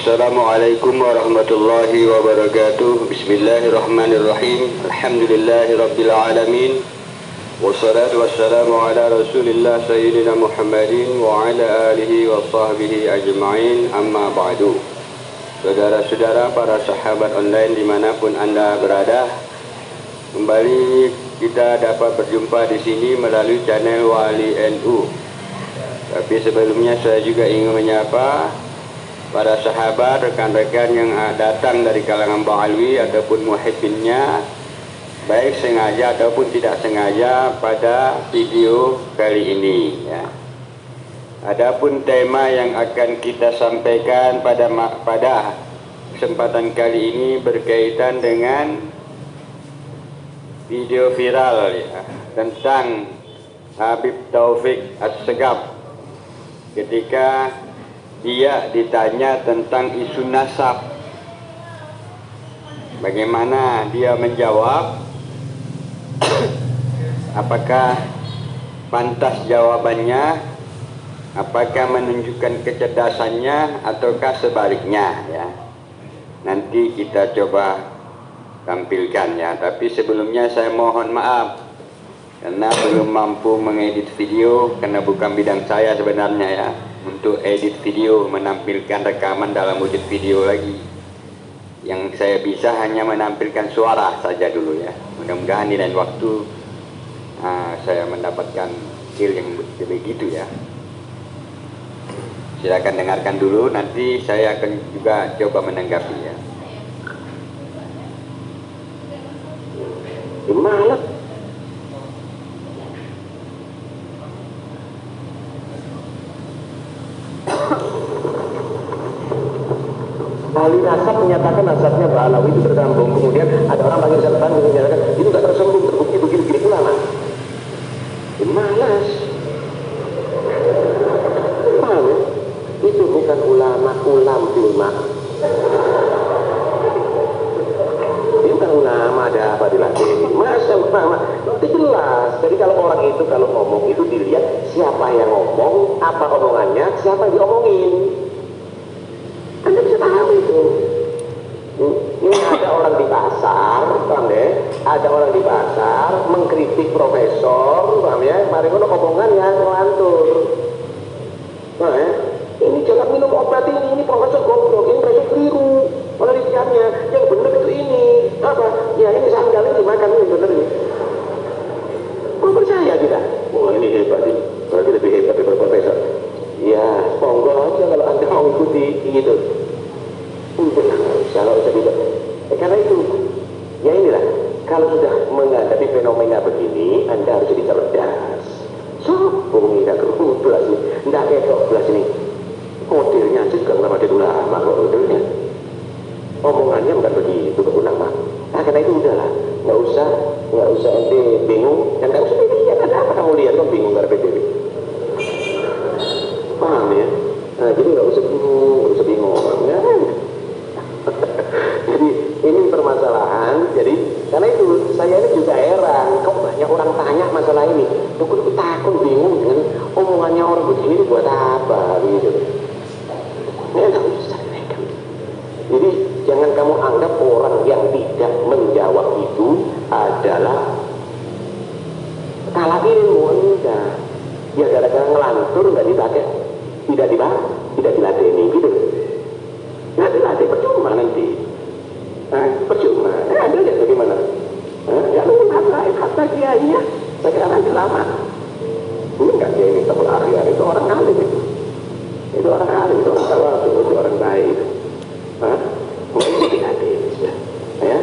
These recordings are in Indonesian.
Assalamualaikum warahmatullahi wabarakatuh. Bismillahirrahmanirrahim. Alhamdulillahi rabbil alamin. Wassalatu wassalamu ala rasulillah sayyidina Muhammadin wa ala alihi wa sahbihi ajma'in, amma ba'du. Saudara-saudara, para sahabat online dimanapun Anda berada, kembali kita dapat berjumpa di sini melalui channel Wali NU. Tapi sebelumnya saya juga ingin menyapa para sahabat, rekan-rekan yang datang dari kalangan Ba'alwi ataupun muhibbinnya, baik sengaja ataupun tidak sengaja pada video kali ini ya. Adapun tema yang akan kita sampaikan pada kesempatan kali ini berkaitan dengan video viral ya, tentang Habib Taufik Assegaf ketika dia ditanya tentang isu nasab. Bagaimana dia menjawab? Apakah pantas jawabannya? Apakah menunjukkan kecerdasannya ataukah sebaliknya ya? Nanti kita coba tampilkan ya. Tapi sebelumnya saya mohon maaf karena belum mampu mengedit video, karena bukan bidang saya sebenarnya ya, untuk edit video, menampilkan rekaman dalam wujud video lagi. Yang saya bisa hanya menampilkan suara saja dulu ya. Mudah-mudahan di lain waktu saya mendapatkan skill yang begitu ya. Silakan dengarkan dulu, nanti saya akan juga coba menanggapi ya. Gimana? Ahli nasab menyatakan nasabnya Ba'alawi itu tersambung. Kemudian ada orang panggil syaratan menyatakan itu tidak tersambung, terbukti begini-begini. Ulama malas. Malas. Itu bukan ulama, ulama. Itu bukan ulama, ada apa dilatih? Masa ulama? Itu jelas. Jadi kalau orang itu kalau ngomong itu dilihat siapa yang ngomong, apa omongannya, siapa yang diomongin. Anda bisa paham itu. Ini ada orang di pasar, paham ya? Ada orang di pasar mengkritik profesor, paham ya? Mari ngono omongan yang ngelantur. Nah ya, ini jangan minum obat ini profesor goblok, ini profesor keliru penelitiannya. Yang benar itu ini apa? Ya ini sandal ini makan ini benar ini. Kok percaya kita? Wah ini hebat ini, berarti lebih hebat daripada profesor. Ya, monggo aja kalau Anda mau ikuti gitu. Kalau usah gitu. Karena itu, ya inilah, kalau sudah menghadapi fenomena begini, Anda harus jadi cerdas. Bumi tidak kerublas ini, tidak ketok belas ini. Modelnya aja juga nggak pakai ulama kok modelnya. Omongannya bukan begitu ke ulama. Nah, karena itu udahlah, nggak usah ente bingung, dan nggak usah lihat ada apa kamu lihat kok bingung nggak PBB. Paham ya? Nah, jadi nggak usah bingung ya. Jadi ini permasalahan. Jadi karena itu saya ini juga heran, kok banyak orang tanya masalah ini. Aku takut bingung dengan omongannya orang begini buat apa gitu. Ya nggak usah mereka. Jadi jangan kamu anggap orang yang tidak menjawab itu adalah kalah ilmu. Enggak. Ya gara-gara ngelantur nggak dipakai, tidak dilatih gitu. Nggak dilatih percuma nanti. Percuma. Ada lihat bagaimana? Ya lu kata kiainya sekarang lama. Ini nggak dia ini tabul akhir, itu orang alim itu. Itu orang alim, itu orang tawadu, itu orang baik. Nggak bisa dilatih, ya.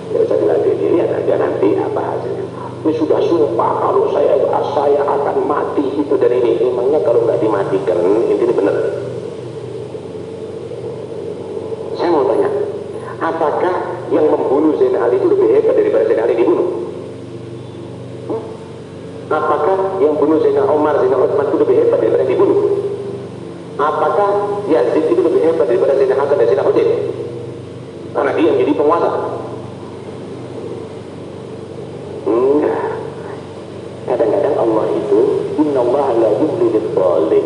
Nggak bisa dilatih. Lihat aja nanti apa hasilnya. Ini sudah sumpah kalau saya akan mati itu dari ini. Emangnya kalau nggak dimatikan ini benar? Saya mau tanya, apakah yang membunuh Zainal Ali itu lebih hebat daripada Zainal Ali dibunuh? Apakah yang bunuh Zainal Omar, Zainal Utsman itu lebih hebat daripada dibunuh? Apakah Yazid itu lebih hebat daripada Zainal Hasan dan Zainal Husain? Karena dia yang jadi penguasa. Enggak. Kadang-kadang Allah itu innallaha la yudhilul zalim.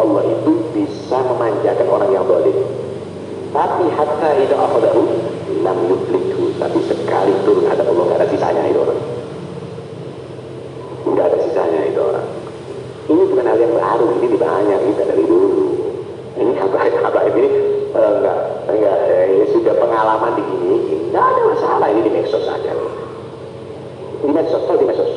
Allah itu bisa memanjakan orang yang zalim. Tapi hatta idza akhadahu lam yuflithu, tapi sekali turun ada Allah nggak ada sisanya itu orang, nggak ada sisanya itu orang. Ini bukan hal yang baru, ini banyak kita dari dulu. Ini habaib ini enggak ini sudah pengalaman digini, nggak ada masalah, ini di medsos saja. Di medsos, di medsos.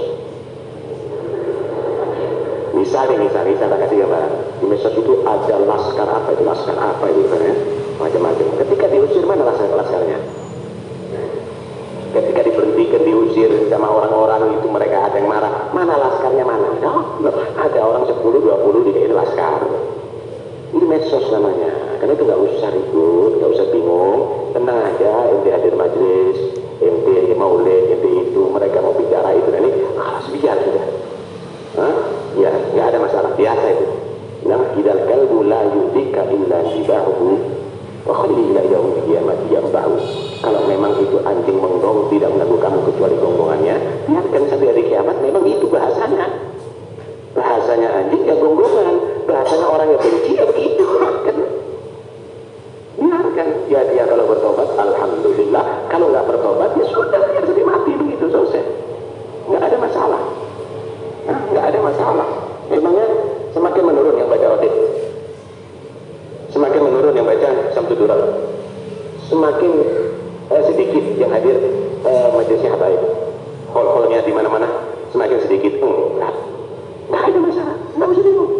Misalnya saya kasih gambaran. Di medsos itu ada laskar apa itu kan ya, macam-macam. Ketika diusir mana laskarnya? Ketika diberhentikan, diusir sama orang-orang itu, mereka ada yang marah. Mana laskarnya mana? Ada orang 10, 20 di laskar. Ini medsos namanya. Karena itu nggak usah ribut, nggak usah bingung, tenang aja. Ente hadir majelis, ente maulid, ente itu mereka mau bicara itu, dan ini biar sudah. Ya, nggak ada masalah, biasa itu. Nah, idal kalbu la yudika illa jibahu wa khalli ila yaumil qiyamati yambahu. Kalau memang itu anjing menggong tidak mengganggu kamu kecuali gonggongannya, biarkan sampai hari kiamat. Memang itu bahasanya. Bahasanya anjing ya gonggongan, bahasanya orang yang benci ya begitu kan. Biarkan dia kalau bertobat alhamdulillah, kalau nggak bertobat ya sudah, biar sampai mati begitu, selesai. Nggak ada masalah. Nggak ada masalah. Memangnya semakin menurun yang baca Rotib, semakin menurun yang baca Samsudurar, semakin sedikit yang hadir majelisnya habaib, hol-holnya di mana-mana semakin sedikit. Nggak ada masalah, nggak usah bingung,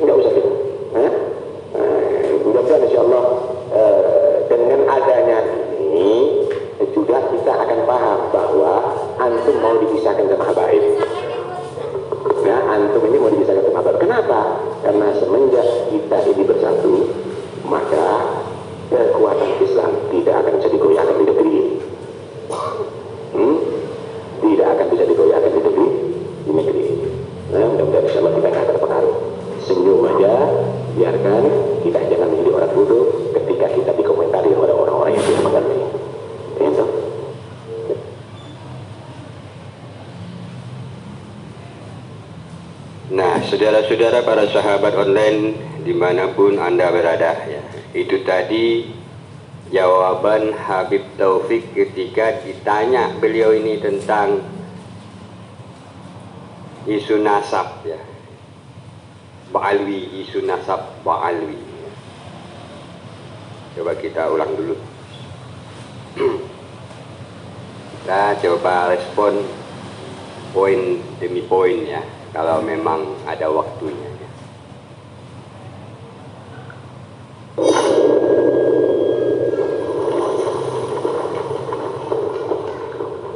nggak usah bingung. Mudah-mudahan insya Allah dengan adanya ini juga kita akan paham bahwa antum mau dipisahkan sama habaib. Ya, antum ini mau dipisahkan sama habaib. Kenapa? Karena semenjak kita ini bersatu, maka kekuatan Islam tidak akan bisa digoyahkan di negeri ini. Tidak akan bisa digoyahkan di negeri ini. Nah, mudah-mudahan insya Allah kita nggak terpengaruh. Senyum aja, biarkan, kita jangan menjadi orang bodoh ketika kita dikomentari oleh orang-orang yang tidak mengerti. Itu. Nah, saudara-saudara para sahabat online dimanapun Anda berada, ya, itu tadi jawaban Habib Taufik ketika ditanya beliau ini tentang isu nasab, ya, Ba'alwi, isu nasab Ba'alwi. Coba kita ulang dulu. Kita coba respon poin demi poin, ya, kalau memang ada waktunya.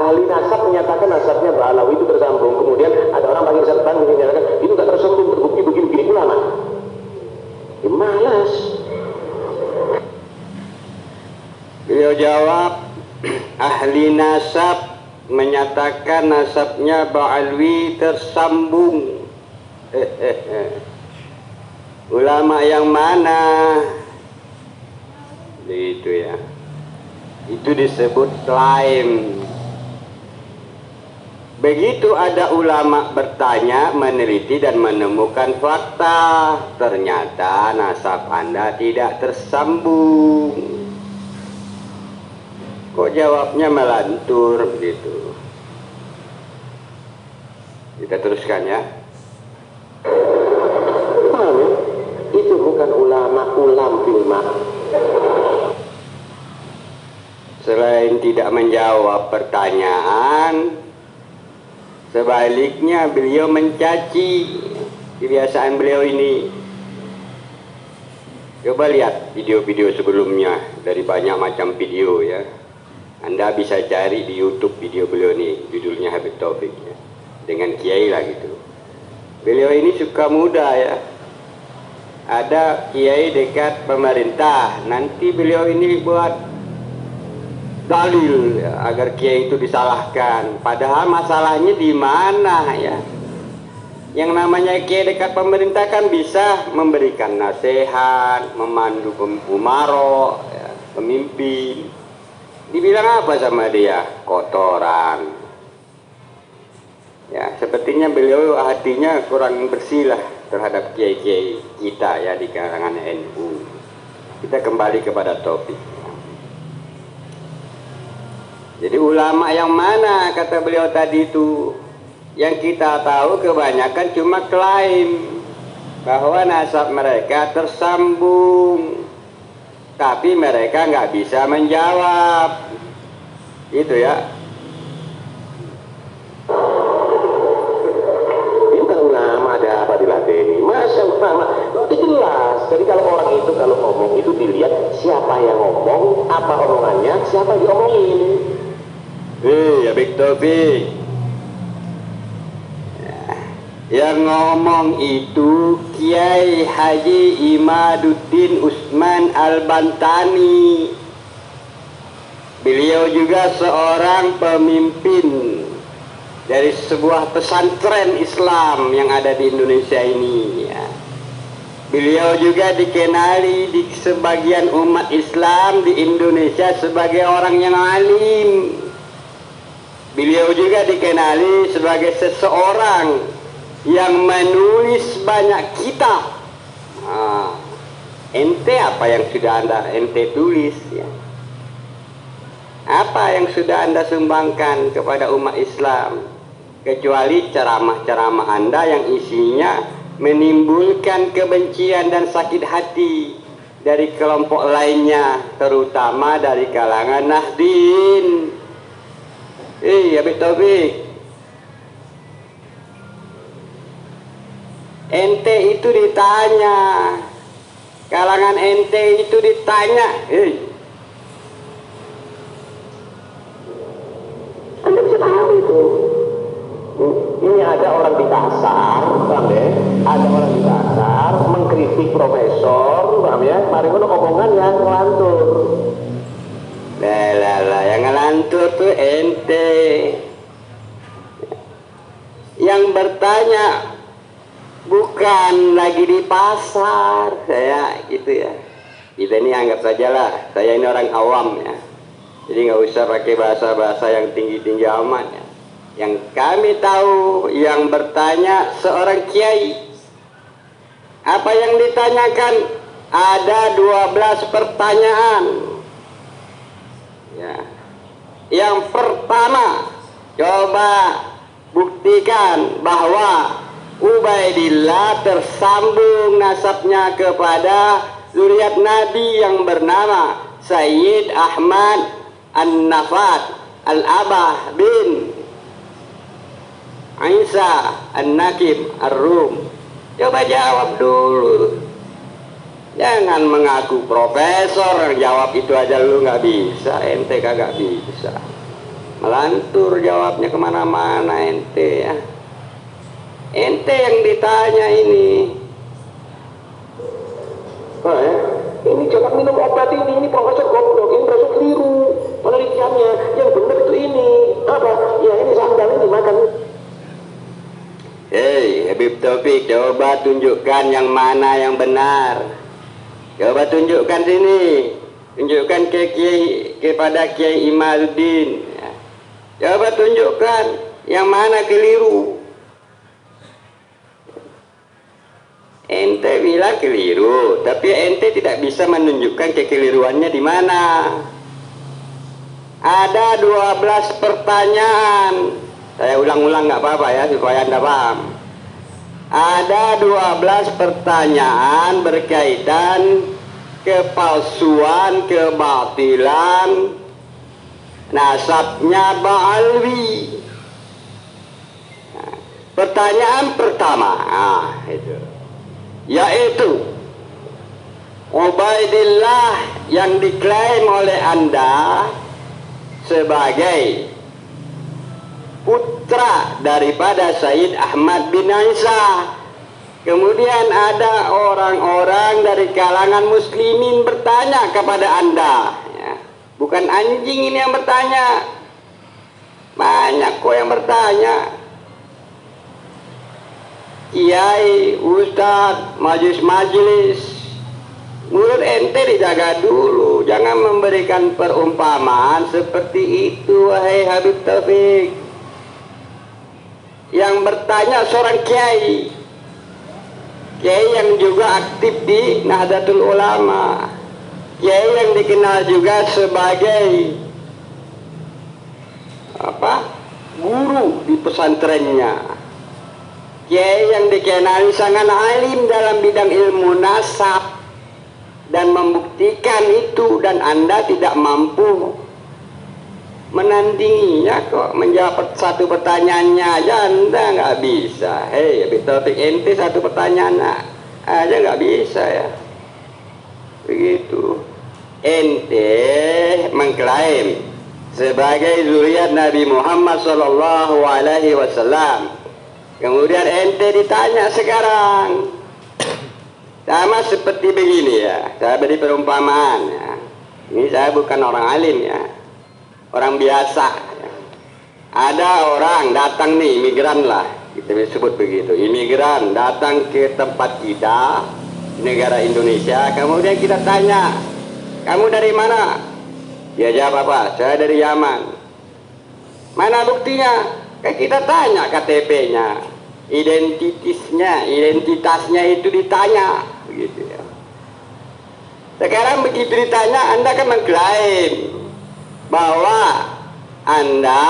Ahli nasab menyatakan nasabnya Ba'alawi itu tersambung. Kemudian ada orang panggil serban menyatakan itu tak tersambung, terbukti begini-begini. Ulama malas. Beliau jawab, ahli nasab menyatakan nasabnya Ba'alwi tersambung. Ulama yang mana? Itu ya, itu disebut klaim. Begitu ada ulama bertanya, meneliti dan menemukan fakta, ternyata nasab Anda tidak tersambung. Kok jawabnya melantur begitu? Kita teruskan, ya. Itu bukan ulama ulam filma. Selain tidak menjawab pertanyaan, sebaliknya beliau mencaci kebiasaan beliau ini. Coba lihat video-video sebelumnya, dari banyak macam video, ya. Anda bisa cari di YouTube video beliau ini, judulnya Habib Taufik, ya. Dengan kiai lah gitu. Beliau ini suka muda, ya. Ada kiai dekat pemerintah, nanti beliau ini buat dalil, ya, agar kiai itu disalahkan. Padahal masalahnya di mana, ya? Yang namanya kiai dekat pemerintah kan bisa memberikan nasihat, memandu umaro, ya, pemimpin. Dibilang apa sama dia? Kotoran. Ya, sepertinya beliau hatinya kurang bersih lah terhadap kiai-kiai kita, ya, di kalangan NU. Kita kita kembali kepada topik. Jadi ulama yang mana kata beliau tadi itu? Yang kita tahu kebanyakan cuma klaim bahwa nasab mereka tersambung, tapi mereka nggak bisa menjawab. Itu ya. Bukan ulama, ada apa dilatih? Masa ulama itu jelas. Jadi kalau orang itu kalau ngomong itu dilihat siapa yang ngomong, apa omongannya, siapa yang diomongin. Ya Bik Taufik, yang ngomong itu Kiai Haji Imaduddin Usman Al-Bantani. Beliau juga seorang pemimpin dari sebuah pesantren Islam yang ada di Indonesia ini ya. Beliau juga dikenali di sebagian umat Islam di Indonesia sebagai orang yang alim. Beliau juga dikenali sebagai seseorang yang menulis banyak kitab. Ente apa yang sudah ente tulis ya? Apa yang sudah anda sumbangkan kepada umat Islam? Kecuali ceramah-ceramah anda yang isinya menimbulkan kebencian dan sakit hati dari kelompok lainnya, terutama dari kalangan Nahdien. Habib Taufik, ente itu ditanya, kalangan ente itu ditanya, Anda bisa tahu itu. Ini ada orang di kasar, paham ya? Ada orang di kasar mengkritik profesor, paham ya? Mari ngono omongan yang ngelantur. Lah, yang ngelantur tuh ente. Yang bertanya bukan lagi di pasar, saya gitu ya. Kita ini anggap sajalah, saya ini orang awam ya. Jadi nggak usah pakai bahasa-bahasa yang tinggi-tinggi amat ya. Yang kami tahu yang bertanya seorang kiai. Apa yang ditanyakan? Ada 12 pertanyaan. Ya. Yang pertama, coba buktikan bahwa Ubaidillah tersambung nasabnya kepada zuriat Nabi yang bernama Sayyid Ahmad An-Nafat Al-Abah bin Isa An-Nakib Ar-Rum. Coba jawab dulu. Jangan mengaku profesor, jawab itu aja lu nggak bisa, ente kagak bisa. Melantur jawabnya kemana-mana ente ya. Ente yang ditanya ini. Ini jangan minum obat ini profesor goblok, ini profesor keliru. Penelitiannya yang benar itu ini apa? Ya ini sandal ini makan. Habib Taufik, coba tunjukkan yang mana yang benar. Coba tunjukkan sini. Tunjukkan kepada Kiai Imaduddin. Coba tunjukkan yang mana keliru. Ente bilang keliru, tapi ente tidak bisa menunjukkan kekeliruannya di mana. Ada 12 pertanyaan. Saya ulang-ulang nggak apa-apa ya, supaya anda paham. Ada 12 pertanyaan berkaitan kepalsuan, kebatilan nasabnya Ba'alwi. Pertanyaan pertama, itu, yaitu Ubaidillah yang diklaim oleh anda sebagai putra daripada Sayyid Ahmad bin Isa. Kemudian ada orang-orang dari kalangan muslimin bertanya kepada anda ya. Bukan anjing ini yang bertanya, banyak kok yang bertanya. Kiai, ustadz, majelis, mulut ente dijaga dulu, jangan memberikan perumpamaan seperti itu, wahai Habib Taufik. Yang bertanya seorang kiai yang juga aktif di Nahdlatul Ulama. kiai yang dikenal juga sebagai guru di pesantrennya, kiai yang dikenali sangat alim dalam bidang ilmu nasab dan membuktikan itu, dan Anda tidak mampu menandinginya kok. Menjawab satu pertanyaannya aja Anda nggak bisa. Hei, Habib Taufik, ente satu pertanyaan aja nggak bisa ya. Begitu. Ente mengklaim sebagai zuriat Nabi Muhammad Sallallahu Alaihi Wasallam. Kemudian ente ditanya sekarang, sama seperti begini ya. Saya beri perumpamaan ya. Ini saya bukan orang alim ya, orang biasa ya. Ada orang datang nih, imigran lah, kita sebut begitu, imigran datang ke tempat kita, negara Indonesia. Kemudian kita tanya, kamu dari mana? Dia jawab apa? Saya dari Yaman. Mana buktinya? Kayak kita tanya KTP-nya, identitasnya itu ditanya, begitu ya. Sekarang begitu ditanya, Anda kan mengklaim bahwa Anda,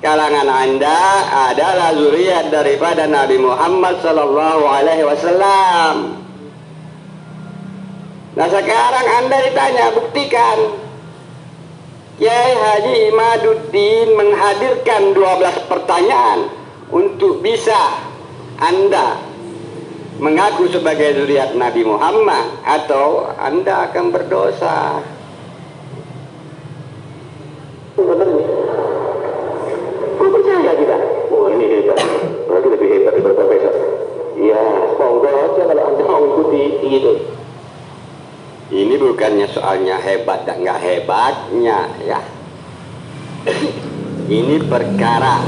kalangan Anda adalah zuriat daripada Nabi Muhammad Sallallahu Alaihi Wasallam. Nah sekarang Anda ditanya, buktikan. Kiai Haji Imaduddin menghadirkan 12 pertanyaan untuk bisa Anda mengaku sebagai zuriat Nabi Muhammad, atau Anda akan berdosa. Benar nih. Kok percaya kita? Oh ini hebat. Berarti lebih hebat daripada profesor. Iya, monggo aja kalau Anda mau ikuti itu. Ini bukannya soalnya hebat dan nggak hebatnya ya. Ini perkara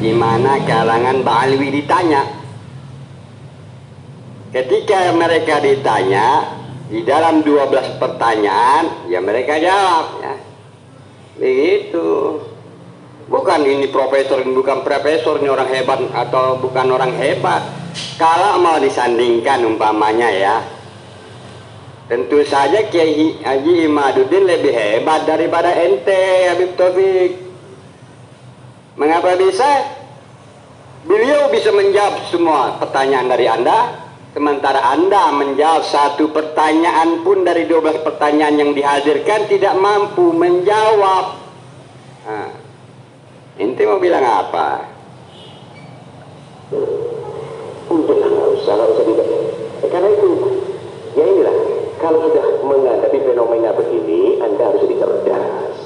di mana kalangan Ba'alwi ditanya. Ketika mereka ditanya, di dalam 12 pertanyaan, ya mereka jawab ya. Begitu. Bukan ini profesor, bukan profesor, ini orang hebat atau bukan orang hebat. Kalau mau disandingkan umpamanya ya, tentu saja Kiai Haji Imaduddin lebih hebat daripada ente, Habib Taufik. Mengapa bisa? Beliau bisa menjawab semua pertanyaan dari Anda, sementara Anda menjawab satu pertanyaan pun dari 12 pertanyaan yang dihadirkan tidak mampu menjawab. Nah, ente mau bilang apa? Nggak usah tidak. Karena itu, ya inilah. Kalau sudah menghadapi fenomena begini, Anda harus lebih cerdas.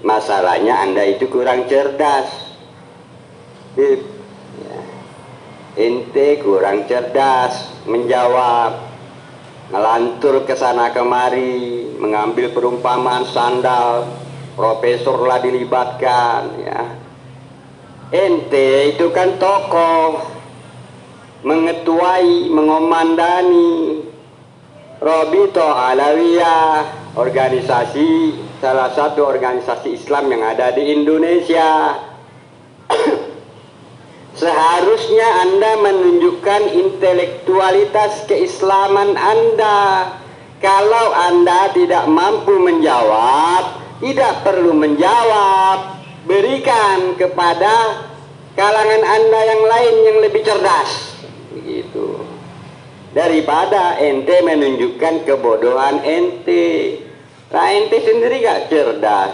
Masalahnya Anda itu kurang cerdas. Ya. Ente kurang cerdas menjawab, ngelantur ke sana kemari, mengambil perumpamaan sandal, profesor lah dilibatkan ya. Ente itu kan tokoh, mengetuai, mengomandani Robito Alawiyah, organisasi, salah satu organisasi Islam yang ada di Indonesia. Seharusnya Anda menunjukkan intelektualitas keislaman Anda. Kalau Anda tidak mampu menjawab, tidak perlu menjawab. Berikan kepada kalangan Anda yang lain yang lebih cerdas. Begitu. Daripada ente menunjukkan kebodohan ente. Nah ente sendiri gak cerdas.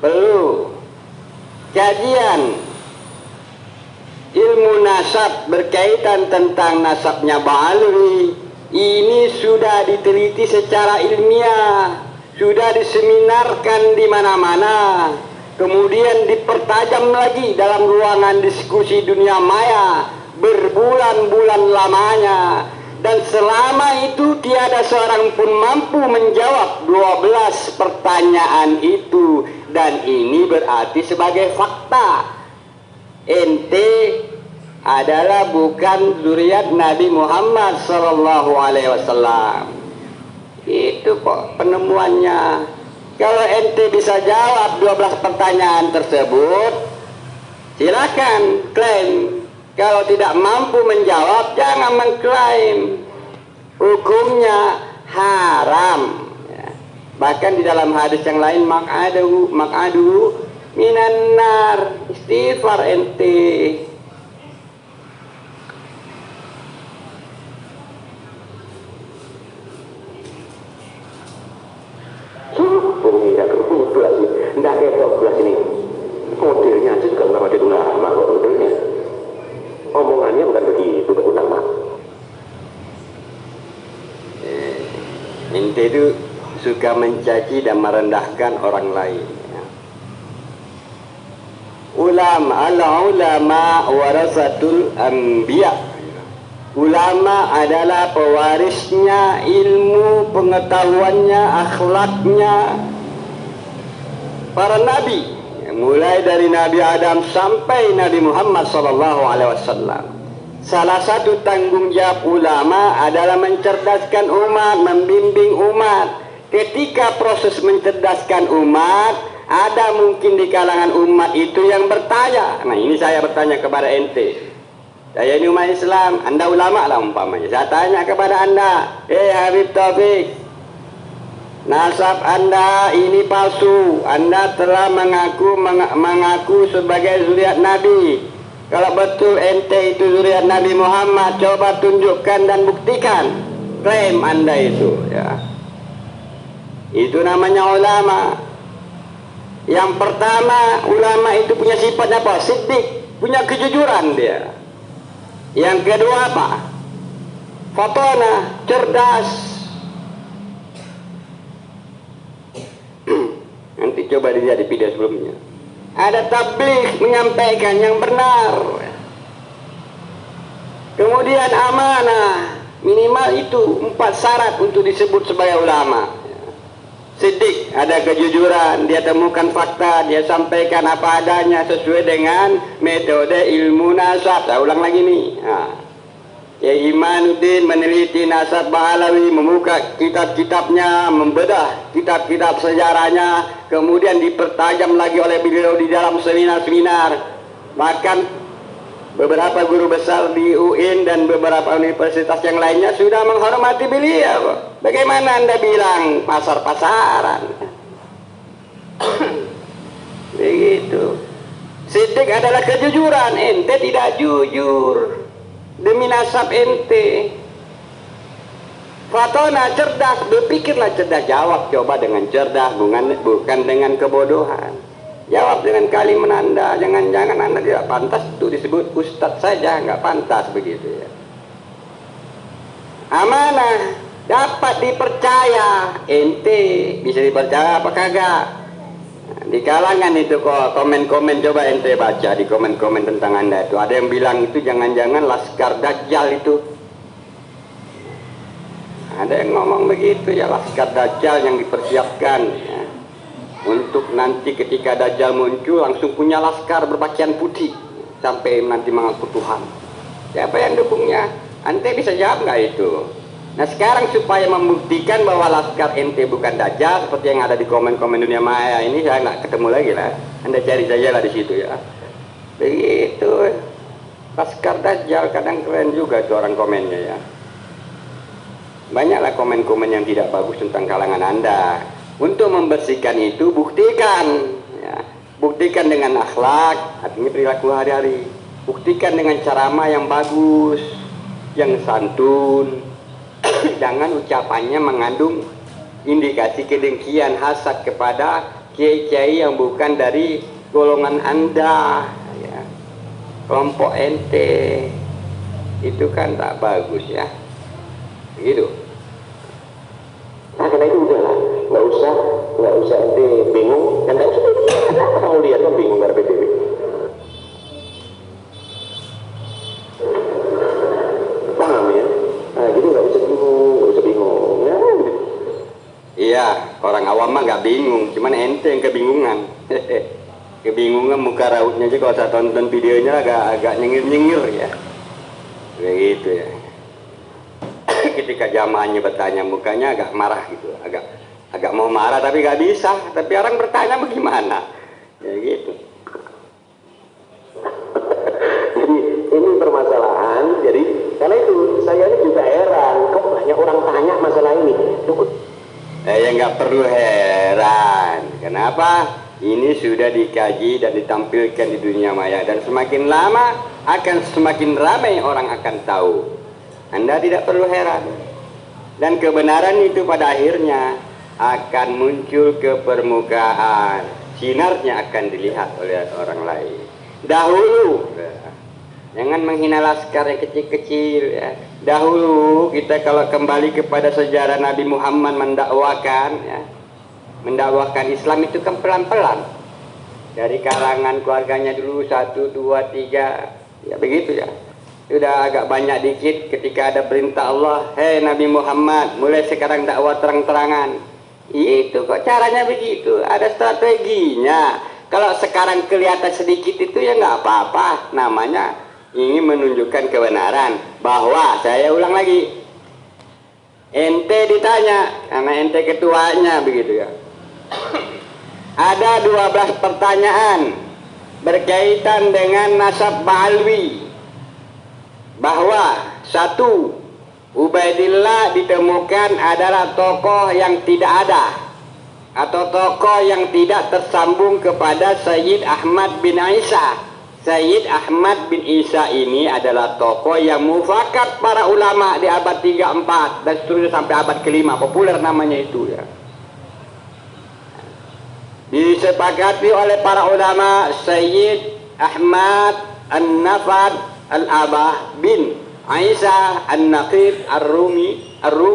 Perlu kajian ilmu nasab berkaitan tentang nasabnya Ba'alwi. Ini sudah diteliti secara ilmiah, sudah diseminarkan di mana-mana, kemudian dipertajam lagi dalam ruangan diskusi dunia maya berbulan-bulan lamanya. Dan selama itu tiada seorang pun mampu menjawab 12 pertanyaan itu. Dan ini berarti sebagai fakta, ente adalah bukan zuriat Nabi Muhammad Sallallahu Alaihi Wasallam. Itu kok penemuannya. Kalau ente bisa jawab 12 pertanyaan tersebut, silakan klaim. Kalau tidak mampu menjawab, jangan mengklaim. Hukumnya haram. Ya. Bahkan di dalam hadis yang lain mak'aduhu minan nar, istighfar ente. Tidak ketok gelas ini modelnya aja juga nggak pakai ulama kok modelnya omongannya bukan begitu ke ulama. Ente itu suka mencaci dan merendahkan orang lain. Ulama warasatul anbiya. Ulama adalah pewarisnya ilmu, pengetahuannya, akhlaknya para nabi, mulai dari Nabi Adam sampai Nabi Muhammad SAW. Salah satu tanggung jawab ulama adalah mencerdaskan umat, membimbing umat. Ketika proses mencerdaskan umat, ada mungkin di kalangan umat itu yang bertanya. Nah, ini saya bertanya kepada ente. Saya ini umat Islam, anda ulama lah umpamanya. Saya tanya kepada anda, Habib Taufik, nasab anda ini palsu. Anda telah mengaku sebagai zuriat Nabi. Kalau betul ente itu zuriat Nabi Muhammad, coba tunjukkan dan buktikan klaim anda itu. Ya. Itu namanya ulama. Yang pertama, ulama itu punya sifat apa? Siddiq, punya kejujuran dia. Yang kedua apa? Fatona, cerdas. Nanti coba dilihat di video sebelumnya. Ada tabligh, menyampaikan yang benar. Kemudian amanah, minimal itu 4 syarat untuk disebut sebagai ulama. Siddiq, ada kejujuran, dia temukan fakta, dia sampaikan apa adanya sesuai dengan metode ilmu nasab. Saya ulang lagi nih. Ya, Imanuddin meneliti nasab Ba'alawi, membuka kitab-kitabnya, membedah kitab-kitab sejarahnya, kemudian dipertajam lagi oleh beliau di dalam seminar-seminar. Bahkan beberapa guru besar di UIN dan beberapa universitas yang lainnya sudah menghormati beliau. Bagaimana anda bilang pasar-pasaran? Begitu. Siddiq adalah kejujuran. Ente tidak jujur demi nasab ente. Fatona, cerdas. Berpikirlah cerdas. Jawab coba dengan cerdas, bukan dengan kebodohan. Jawab dengan kalimat anda. Jangan-jangan anda tidak pantas untuk disebut ustadz saja, nggak pantas begitu ya. Amanah, dapat dipercaya. Ente bisa dipercaya apa kagak? Di kalangan itu kok komen-komen, coba ente baca di komen-komen tentang anda itu. Ada yang bilang itu jangan-jangan Laskar Dajjal itu. Ada yang ngomong begitu ya, Laskar Dajjal yang dipersiapkan ya. Untuk nanti ketika Dajjal muncul langsung punya laskar berpakaian putih sampai nanti mengaku Tuhan. Siapa yang dukungnya? Ente bisa jawab nggak itu? Nah sekarang supaya membuktikan bahwa laskar ente bukan Dajjal seperti yang ada di komen-komen dunia maya ini, saya nggak ketemu lagi lah. Anda cari saja lah di situ ya. Begitu. Laskar Dajjal kadang keren juga tuh orang komennya ya. Banyaklah komen-komen yang tidak bagus tentang kalangan anda. Untuk membersihkan itu buktikan ya. Buktikan dengan akhlak, artinya perilaku hari-hari. Buktikan dengan ceramah yang bagus, yang santun. Jangan ucapannya mengandung indikasi kedengkian, hasad kepada kiai-kiai yang bukan dari golongan anda ya. Kelompok ente itu kan tak bagus ya. Begitu. Nah karena itu udahlah, nggak usah ente bingung, dan nggak usah kamu lihat kan bingung dari PBB. Paham ya? Nah jadi nggak usah bingung ya. Iya, orang awam mah nggak bingung, cuman ente yang kebingungan. Kebingungan muka rautnya aja kalau saya tonton videonya agak nyengir-nyengir ya. Begitu ya. Ketika jamaahnya bertanya mukanya agak marah gitu, agak mau marah tapi nggak bisa. Tapi orang bertanya bagaimana? Ya gitu. Jadi ini permasalahan. Jadi karena itu saya juga heran, kok banyak orang tanya masalah ini. Ya nggak perlu heran. Kenapa? Ini sudah dikaji dan ditampilkan di dunia maya, dan semakin lama akan semakin ramai orang akan tahu. Anda tidak perlu heran. Dan kebenaran itu pada akhirnya akan muncul ke permukaan. Sinarnya akan dilihat oleh orang lain. Dahulu, jangan menghina laskar yang kecil-kecil ya. Dahulu kita kalau kembali kepada sejarah Nabi Muhammad mendakwakan ya, mendakwakan Islam itu kan pelan-pelan. Dari kalangan keluarganya dulu 1, 2, 3, ya begitu ya. Sudah agak banyak dikit ketika ada perintah Allah, hei Nabi Muhammad, mulai sekarang dakwah terang-terangan. Itu kok caranya begitu, ada strateginya. Kalau sekarang kelihatan sedikit itu ya nggak apa-apa, namanya ingin menunjukkan kebenaran. Bahwa, saya ulang lagi, ente ditanya, karena ente ketuanya begitu ya. Ada 12 pertanyaan berkaitan dengan nasab Ba'alwi. Bahwa 1, Ubaidillah ditemukan adalah tokoh yang tidak ada, atau tokoh yang tidak tersambung kepada Sayyid Ahmad bin Isa. Sayyid Ahmad bin Isa ini adalah tokoh yang mufakat para ulama di abad 3-4 dan seterusnya sampai abad ke-5, populer namanya itu ya. Disepakati oleh para ulama Sayyid Ahmad An-Nafad Al-Abah bin Isa An-Naqib Ar-Rum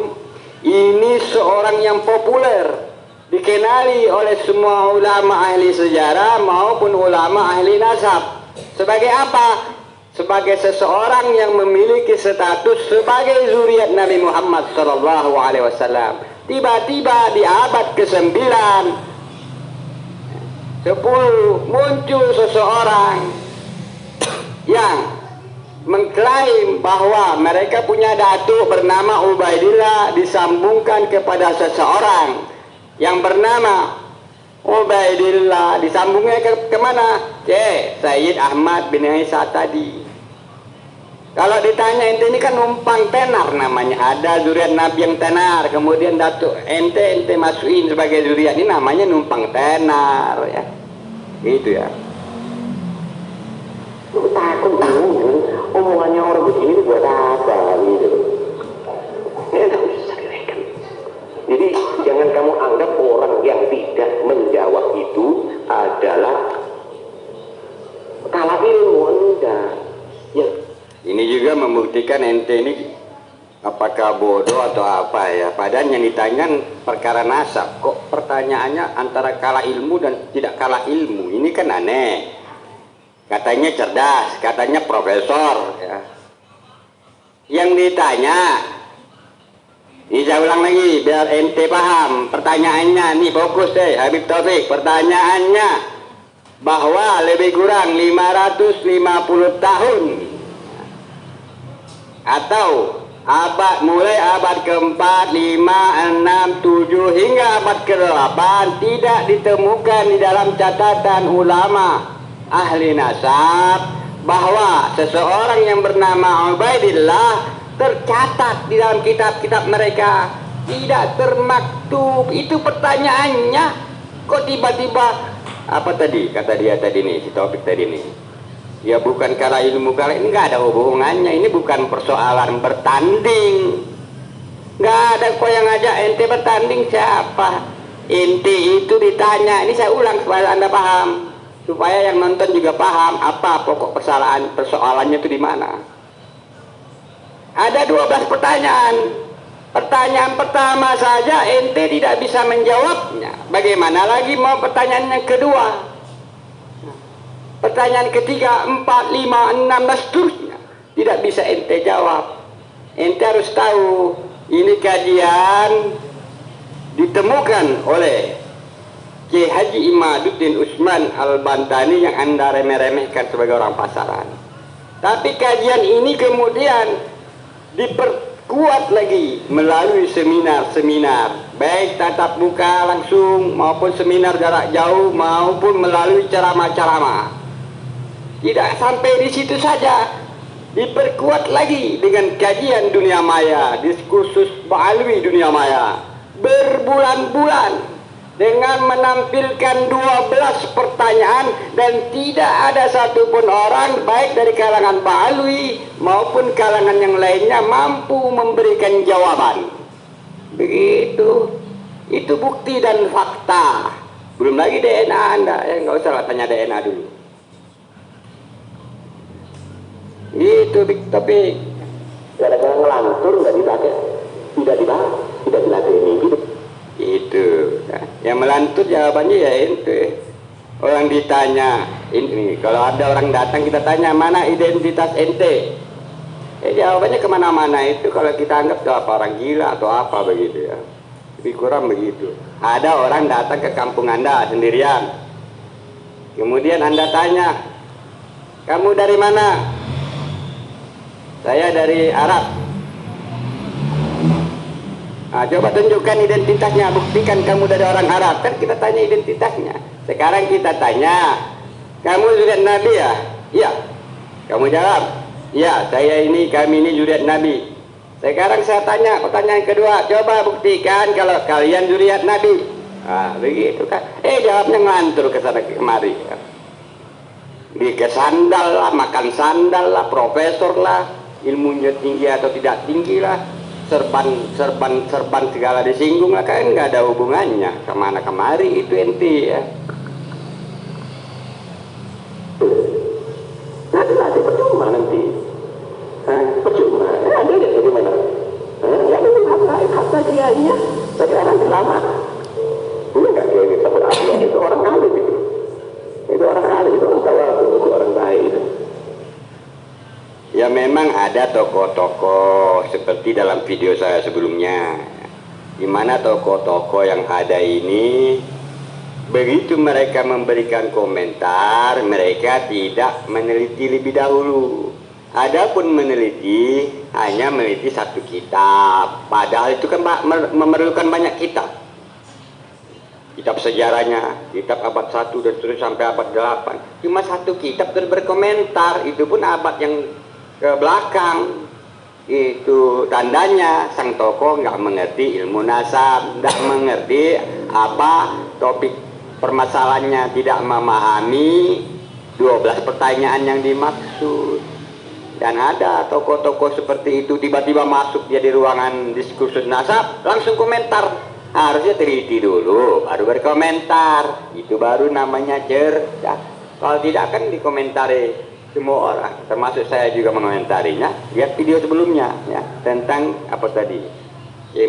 ini seorang yang populer, dikenali oleh semua ulama ahli sejarah maupun ulama ahli nasab. Sebagai apa? Sebagai seseorang yang memiliki status sebagai zuriat Nabi Muhammad SAW. Tiba-tiba di abad ke-9, 10, muncul seseorang yang mengklaim bahwa mereka punya datuk bernama Ubaidillah disambungkan kepada seseorang yang bernama Ubaidillah, disambungnya kemana? Sayyid Ahmad bin Isa tadi. Kalau ditanya, ente ini kan numpang tenar namanya, ada zuriat Nabi yang tenar, kemudian datuk ente masukin sebagai zuriat, ini namanya numpang tenar ya, gitu ya. Lu takut bingung, omongannya orang begini buat apa gitu. Ini tak usah direken. Jadi jangan kamu anggap orang yang tidak menjawab itu adalah kalah ilmu. Enggak ya. Ini juga membuktikan ente ini apakah bodoh atau apa ya. Padahal yang ditanya perkara nasab, kok pertanyaannya antara kalah ilmu dan tidak kalah ilmu. Ini kan aneh. Katanya cerdas, katanya profesor ya. Yang ditanya, ini saya ulang lagi biar ente paham pertanyaannya. Nih fokus deh Habib Taufik. Pertanyaannya bahwa lebih kurang 550 tahun atau mulai abad ke-4, 5, 6, 7 hingga abad ke-8 tidak ditemukan di dalam catatan ulama ahli nasab bahwa seseorang yang bernama Ubaidillah tercatat di dalam kitab-kitab mereka, tidak termaktub. Itu pertanyaannya. Kok tiba-tiba apa tadi kata dia tadi nih, si Taufik tadi nih, ya bukan kalah ilmu, kalah ini nggak ada hubungannya. Ini bukan persoalan bertanding, nggak ada kok yang ngajak ente bertanding. Siapa ente itu ditanya. Ini saya ulang supaya anda paham, supaya yang nonton juga paham apa pokok persoalannya itu di mana. Ada 12 pertanyaan. Pertanyaan pertama saja ente tidak bisa menjawabnya. Bagaimana lagi mau pertanyaan yang kedua? Pertanyaan ketiga, 4, 5, 6 dan seterusnya tidak bisa ente jawab. Ente harus tahu ini kajian ditemukan oleh Kiai Haji Imaduddin Usman Al-Bantani yang anda remeh-remehkan sebagai orang pasaran. Tapi kajian ini kemudian diperkuat lagi melalui seminar-seminar, baik tatap muka langsung maupun seminar jarak jauh maupun melalui ceramah-ceramah. Tidak sampai di situ saja, diperkuat lagi dengan kajian dunia maya, diskursus Ba'alwi dunia maya, berbulan-bulan dengan menampilkan 12 pertanyaan, dan tidak ada satupun orang baik dari kalangan Ba'alwi maupun kalangan yang lainnya mampu memberikan jawaban. Begitu, itu bukti dan fakta. Belum lagi DNA Anda, nggak usah lah tanya DNA dulu. Itu big topik. Gara-gara ngelantur nggak dipakai, tidak dibahas, tidak diladeni gitu. Itu yang melantur jawabannya ya itu. Orang ditanya ini, kalau ada orang datang kita tanya mana identitas ente, jawabannya kemana-mana itu. Kalau kita anggap itu apa, orang gila atau apa begitu ya, lebih kurang begitu. Ada orang datang ke kampung Anda sendirian, kemudian Anda tanya, kamu dari mana? Saya dari Arab. Nah, coba tunjukkan identitasnya, buktikan kamu dari orang Arab. Kan kita tanya identitasnya. Sekarang kita tanya, kamu zuriat Nabi ya? Iya. Kamu jawab, iya, kami ini zuriat Nabi. Sekarang saya tanya, pertanyaan kedua, coba buktikan kalau kalian zuriat Nabi. Nah, begitu kan. Jawabnya ngelantur ke sana kemari. Di kesandal lah, makan sandal lah, profesor lah, ilmunya tinggi atau tidak tinggi lah, serban segala disinggung lah, kan nggak ada hubungannya kemana kemari itu ente ya. Nanti percuma nanti, percuma. Ada lihat bagaimana? Ya itu kata dianya sekarang lama. Ini nggak kayak gitu berarti itu orang alim itu. Itu orang alim, itu orang tahu, itu orang baik itu. Ya memang ada tokoh-tokoh seperti dalam video saya sebelumnya, di mana tokoh-tokoh yang ada ini begitu mereka memberikan komentar, mereka tidak meneliti lebih dahulu. Adapun meneliti, hanya meneliti satu kitab, padahal itu kan memerlukan banyak kitab. Kitab sejarahnya, kitab abad 1 dan terus sampai abad 8. Cuma satu kitab terus berkomentar, itu pun abad yang ke belakang. Itu tandanya sang tokoh nggak mengerti ilmu nasab, nggak mengerti apa topik permasalahannya, tidak memahami 12 pertanyaan yang dimaksud. Dan ada tokoh-tokoh seperti itu tiba-tiba masuk dia di ruangan diskursus nasab langsung komentar. Harusnya teliti dulu baru berkomentar, itu baru namanya cerdas. Kalau tidak kan dikomentari semua orang, termasuk saya juga mengomentarinya. Lihat video sebelumnya ya, tentang apa tadi,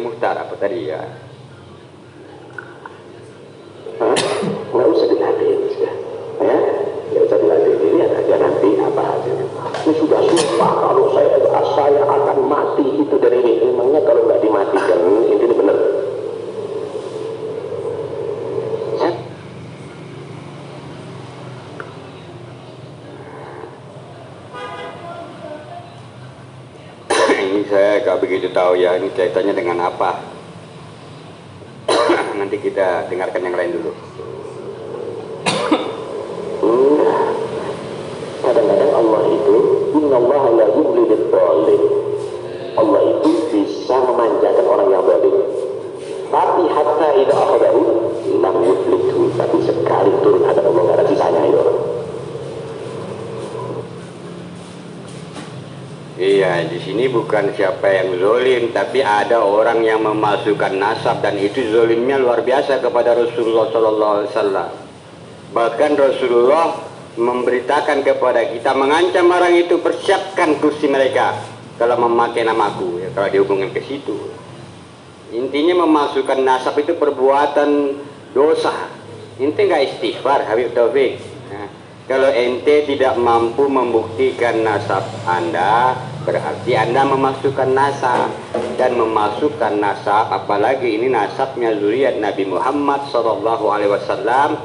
Muhtar apa tadi ya. Nggak usah dilatih ya, nggak usah dilatih. Ini aja nanti apa hasilnya. Ini sudah sumpah kalau saya akan mati itu dari ini. Emangnya kalau nggak dimatikan ini benar? Saya gak begitu tahu ya ini kaitannya dengan apa. Nanti kita dengarkan yang lain dulu. Kadang-kadang Allah itu innallaha la yudlil dhalim. Allah itu bisa memanjakan orang yang zalim. Tapi hatta idza akhadahu lam yuflithu. Tapi sekali turun ada Allah nggak ada sisanya itu orang. Iya, di sini bukan siapa yang zalim, tapi ada orang yang memasukkan nasab, dan itu zalimnya luar biasa kepada Rasulullah SAW. Bahkan Rasulullah memberitakan kepada kita, mengancam orang itu, persiapkan kursi mereka kalau memakai namaku, ya, kalau dihubungkan ke situ. Intinya memasukkan nasab itu perbuatan dosa. Ente nggak istighfar, Habib Taufik. Nah, kalau ente tidak mampu membuktikan nasab Anda, berarti Anda memasukkan nasab. Dan memasukkan nasab, apalagi ini nasabnya zuriat Nabi Muhammad SAW,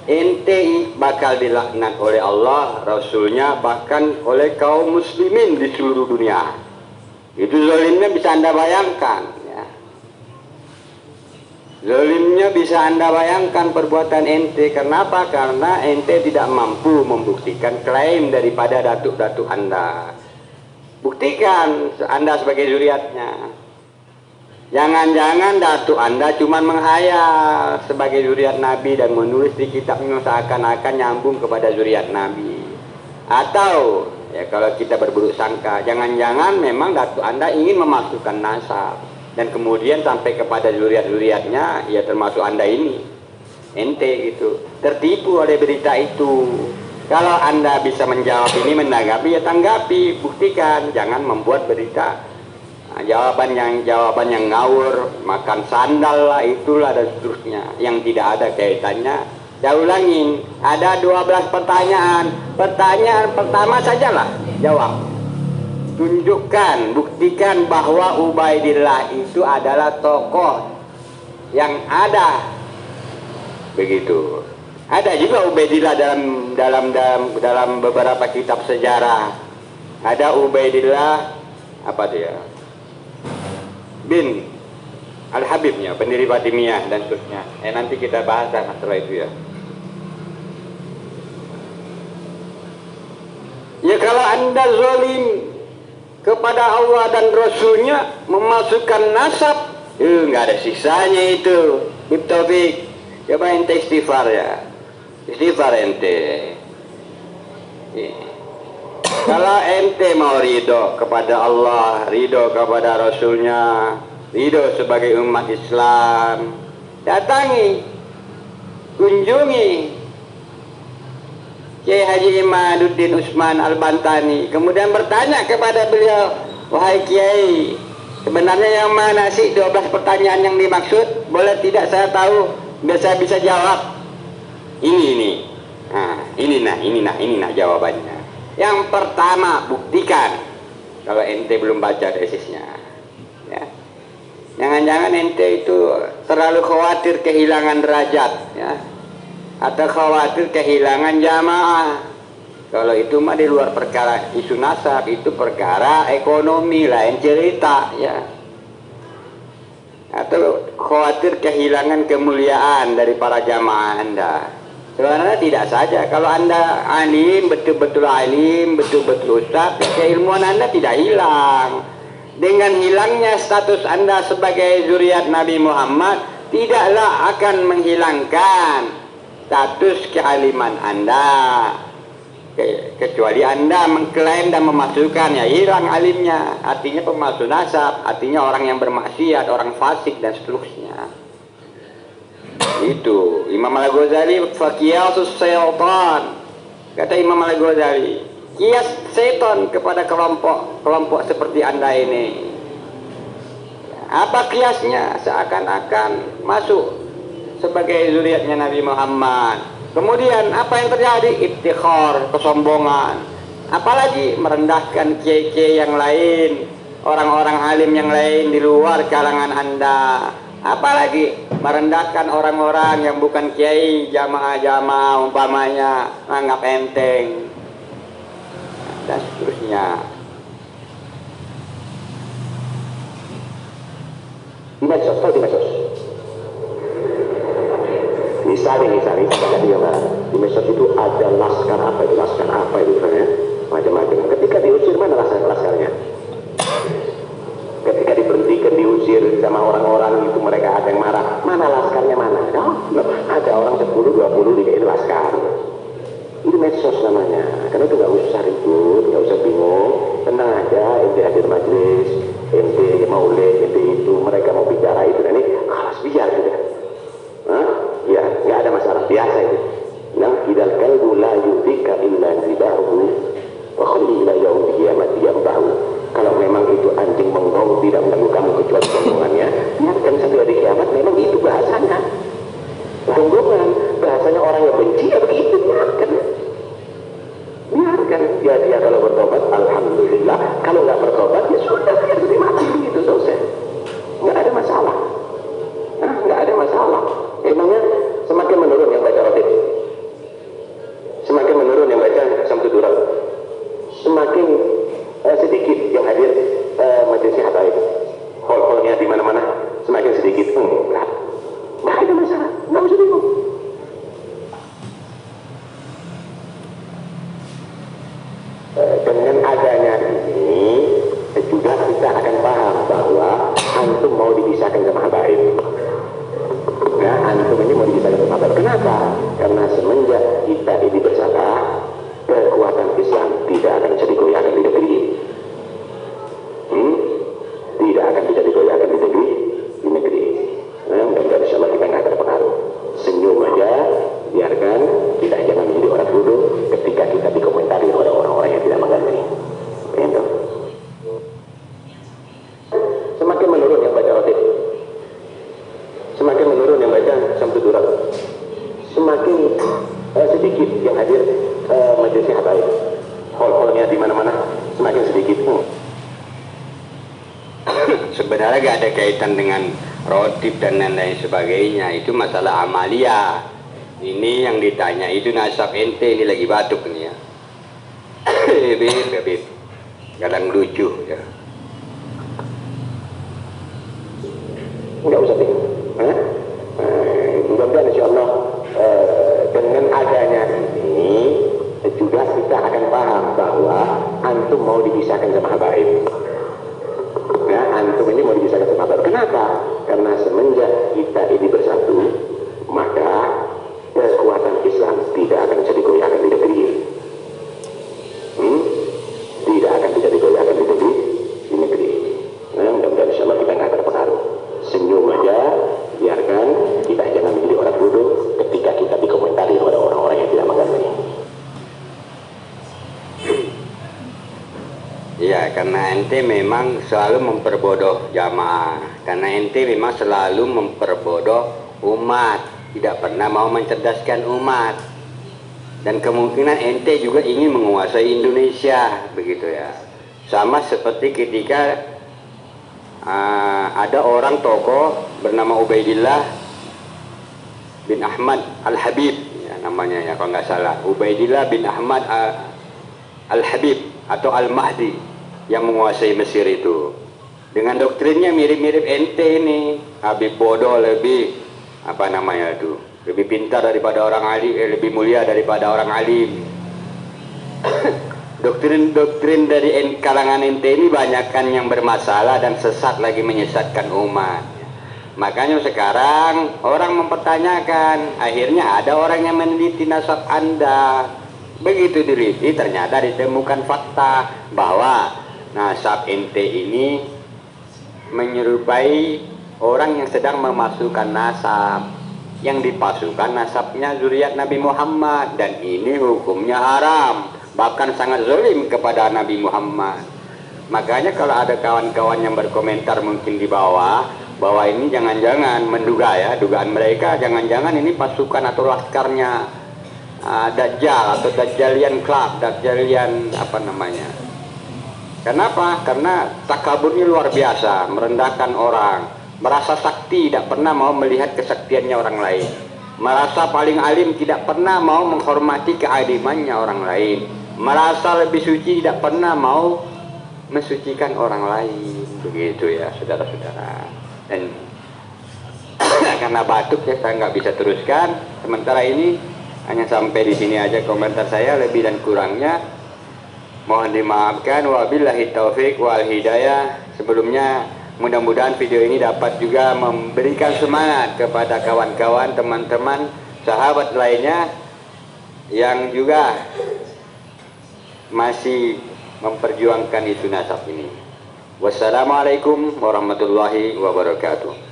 ente bakal dilaknat oleh Allah, Rasulnya, bahkan oleh kaum muslimin di seluruh dunia. Itu zalimnya bisa Anda bayangkan ya. Zalimnya bisa Anda bayangkan perbuatan ente. Kenapa? Karena ente tidak mampu membuktikan klaim daripada datuk-datuk Anda. Buktikan Anda sebagai zuriatnya. Jangan-jangan datuk Anda cuma menghayal sebagai zuriat Nabi dan menulis di kitabnya seakan-akan nyambung kepada zuriat Nabi. Atau ya kalau kita berburuk sangka, jangan-jangan memang datuk Anda ingin memasukkan nasab dan kemudian sampai kepada zuriat-zuriatnya, ya termasuk Anda ini, ente gitu, tertipu oleh berita itu. Kalau Anda bisa menjawab ini, menanggapi, ya tanggapi, buktikan, jangan membuat berita jawaban yang ngawur, makan sandal lah, itulah dan seterusnya yang tidak ada kaitannya. Saya ulangin, ada 12 pertanyaan. Pertanyaan pertama sajalah jawab. Tunjukkan, buktikan bahwa Ubaidillah itu adalah tokoh yang ada. Begitu. Ada juga Ubaidillah dalam beberapa kitab sejarah. Ada Ubaidillah apa dia? Bin Al-Habibnya, pendiri Fatimiyah dan seterusnya. Nanti kita bahas masalah itu ya. Ya kalau Anda zalim kepada Allah dan Rasulnya, memasukkan nasab, nggak ada sisanya itu. Ibtaufik, coba ente istighfar ya. Istighfar ente. Kalau ente mau ridho kepada Allah, ridho kepada Rasulnya, ridho sebagai umat Islam, datangi, kunjungi Kiai Haji Imaduddin Usman Al-Bantani, kemudian bertanya kepada beliau, wahai Kiai, sebenarnya yang mana sih 12 pertanyaan yang dimaksud? Boleh tidak saya tahu, biar saya bisa jawab. Ini. Nah, jawabannya. Yang pertama, buktikan kalau ente belum baca tesisnya. Ya. Jangan-jangan ente itu terlalu khawatir kehilangan derajat, ya, atau khawatir kehilangan jamaah. Kalau itu mah di luar perkara isu nasab, itu perkara ekonomi lain cerita, ya. Atau khawatir kehilangan kemuliaan dari para jamaah Anda. Sebenarnya tidak saja. Kalau Anda alim, betul-betul alim, betul-betul ustaz, keilmuan Anda tidak hilang. Dengan hilangnya status Anda sebagai zuriat Nabi Muhammad, tidaklah akan menghilangkan status kealiman Anda. Kecuali Anda mengklaim dan memasukkan, ya hilang alimnya. Artinya pemalsu nasab, artinya orang yang bermaksiat, orang fasik dan seterusnya. Itu Imam Al-Ghazali, faqiyasus syaitan, kata Imam Al-Ghazali, kias setan kepada kelompok seperti Anda ini. Apa kiasnya? Seakan-akan masuk sebagai zuriatnya Nabi Muhammad. Kemudian apa yang terjadi? Iftikhar, kesombongan. Apalagi merendahkan kiai-kiai yang lain, orang-orang alim yang lain di luar kalangan Anda. Apalagi merendahkan orang-orang yang bukan kiai, jamaah-jamaah umpamanya, anggap enteng dan seterusnya. Di medsos, tahu di medsos. Misalnya di medsos itu ada laskar apa itu misalnya, macam-macam. Ketika diusir, mana laskarnya? Ketika diberhentikan, diusir sama orang-orang itu, mereka ada yang marah, mana laskarnya mana? Ada orang 10-20 dikain laskar. Ini medsos namanya. Karena itu nggak usah ribut, nggak usah bingung, tenang aja. Ente hadir majelis, ente maulid, ente itu, mereka mau bicara itu, dan ini kelas biar sudah. Ya, nggak ada masalah, biasa itu. Nang idal kalbu la yudhika illa zibahu wa khulli ila yaumil qiyamati yambahu. Kalau memang itu anjing menggong tidak mengganggu kamu kecuali gonggongannya, biarkan sampai hari kiamat. Memang itu bahasanya gonggongan, bahasanya orang yang benci, ya begitu, biarkan dia kalau bertobat alhamdulillah, kalau nggak bertobat ya sudah, biar mati begitu, selesai, nggak ada masalah. Nggak ada masalah. Emangnya semakin menurun yang baca Rotib, semakin menurun yang baca Samsudural, semakin sedikit yang hadir majelis hataib, hall-hallnya di mana-mana semakin sedikit. Nggak ada masalah, nggak usah bingung. Dengan adanya ini, dipisahkan sama habaib. Nah, antum ini mau dipisahkan sama habaib. Kenapa? Karena semenjak kita ini bersama, kekuatan Islam tidak akan bisa digoyahkan di negeri ini. Tidak akan bisa digoyahkan di negeri ini. Nah, mudah-mudahan insya Allah kita nggak terpengaruh. Senyum aja, biarkan kita jangan menjadi orang bodoh ketika kita dikomentari oleh orang-orang yang tidak mengerti. Gitu. Semakin menurun yang baca rotib, semakin menurun yang baca samsudurat, semakin sedikit yang hadir majelisnya habaib. Hall-hallnya di mana-mana semakin sedikit. Sebenarnya gak ada kaitan dengan rotib dan lain-lain sebagainya, itu masalah amalia. Ini yang ditanya itu nasab ente, ini lagi batuk nih ya. Beb, kadang lucu ya. Enggak usah bingung. Mudah-mudahan insya Allah dengan adanya ini juga kita akan paham bahwa antum mau dipisahkan sama habaib. Nah, antum ini mau dipisahkan sama habaib. Kenapa? Karena semenjak kita ini bersatu, maka kekuatan Islam tidak akan bisa digoyahkan di negeri ini. Tidak akan bisa digoyahkan di negeri ini. Nah, mudah-mudahan insya Allah kita nggak terpengaruh. Senyum aja, biarkan kita jangan menjadi orang bodoh ketika kita dikomentari oleh orang-orang yang tidak mengerti. Ya, karena ente memang selalu memperbodoh jamaah. Karena ente memang selalu memperbodoh umat, tidak pernah mau mencerdaskan umat. Dan kemungkinan ente juga ingin menguasai Indonesia, begitu ya. Sama seperti ketika ada orang tokoh bernama Ubaidillah bin Ahmad Al-Habib, ya, namanya ya kalau nggak salah, Ubaidillah bin Ahmad Al-Habib atau Al-Mahdi yang menguasai Mesir itu. Dengan doktrinnya mirip-mirip ente ini. Habib bodoh lebih apa namanya itu, lebih pintar daripada orang alim, lebih mulia daripada orang alim. Doktrin dari kalangan ente ini banyakkan yang bermasalah dan sesat lagi menyesatkan umat. Makanya sekarang orang mempertanyakan, akhirnya ada orang yang meneliti nasab Anda. Begitu diliti ternyata ditemukan fakta bahwa nasab ente ini menyerupai orang yang sedang memasukkan nasab. Yang dipasukkan nasabnya zuriat Nabi Muhammad, dan ini hukumnya haram, bahkan sangat zalim kepada Nabi Muhammad. Makanya kalau ada kawan-kawan yang berkomentar mungkin di bawah bahwa ini jangan-jangan menduga ya, dugaan mereka jangan-jangan ini pasukan atau laskarnya Dajjal atau Dajjalian Club, Dajjalian apa namanya. Kenapa? Karena takaburnya luar biasa, merendahkan orang, merasa sakti, tidak pernah mau melihat kesaktiannya orang lain, merasa paling alim, tidak pernah mau menghormati kealimannya orang lain, merasa lebih suci, tidak pernah mau mensucikan orang lain. Begitu ya saudara-saudara. Dan karena batuk ya saya nggak bisa teruskan. Sementara ini hanya sampai di sini aja komentar saya, lebih dan kurangnya mohon dimaafkan. Wabillahi taufik wal hidayah. Sebelumnya mudah-mudahan video ini dapat juga memberikan semangat kepada kawan-kawan, teman-teman, sahabat lainnya yang juga masih memperjuangkan isu nasab ini. Wassalamualaikum warahmatullahi wabarakatuh.